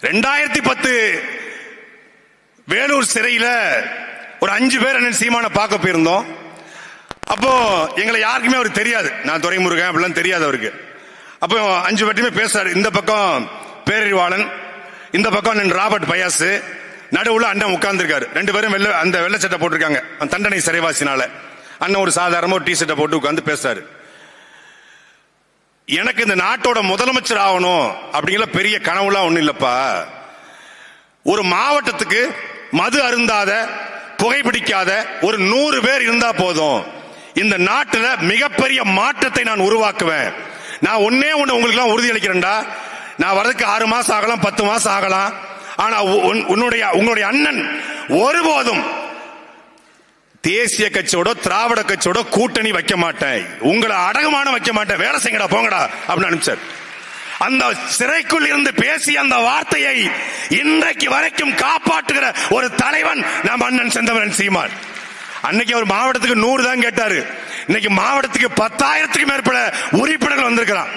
2010 வேலூர் சிறையில ஒரு 5 பேர் அண்ணன் சீமான பார்க்க போயிருந்தோம். அப்போ எங்களை யாருக்குமே அவருக்கு தெரியாது, நான் துரைமுருகன் அப்படிலாம் தெரியாது அவருக்கு. அப்போ 5 பேர்ட்டுமே பேசுறாரு. இந்த பக்கம் பேரறிவாளன், இந்த பக்கம் அண்ணன் ராபர்ட் பயாஸ், நடுவுல அண்ணன் உட்கார்ந்துருக்காரு. 2 பேரும் அந்த வெள்ளை சட்டை போட்டிருக்காங்க, தண்டனை சிறைவாசினால. அண்ணன் ஒரு சாதாரண ஒரு டி ஷர்ட்டை போட்டு உட்கார்ந்து பேசுறாரு. எனக்கு இந்த நாட்டோட முதலமைச்சர் ஆகணும் அப்படிங்கிற பெரிய கனவுலாம் ஒண்ணும் இல்லப்பா. ஒரு மாவட்டத்துக்கு மது அருந்தாத, புகைப்பிடிக்காத ஒரு 100 பேர் இருந்தா போதும். இந்த நாட்டுல மிகப்பெரிய மாற்றத்தை நான் உருவாக்குவேன். நான் ஒன்னே ஒண்ணு உங்களுக்கு எல்லாம் உறுதி அளிக்கிறேன்டா. நான் வரதுக்கு 6 மாசம் ஆகலாம், 10 மாசம் ஆகலாம். ஆனா உங்களுடைய அண்ணன் ஒருபோதும் தேசிய கட்சியோட திராவிட கட்சியோட கூட்டணி வைக்க மாட்டேன், உங்களை அடகுமான வைக்க மாட்டேன், வேலை செய்யடா போங்கடா அப்படின்னு அனுப்பிச்சார். அந்த சிறைக்குள் இருந்து பேசிய அந்த வார்த்தையை இன்றைக்கு வரைக்கும் காப்பாற்றுகிற ஒரு தலைவன் நம் அண்ணன் செந்தமிழன் சீமான். அன்னைக்கு அவர் மாவட்டத்துக்கு 100 தான் கேட்டாரு, இன்னைக்கு மாவட்டத்துக்கு 10,000க்கும் மேற்பட்ட உறுப்பினர்கள் வந்திருக்கிறான்.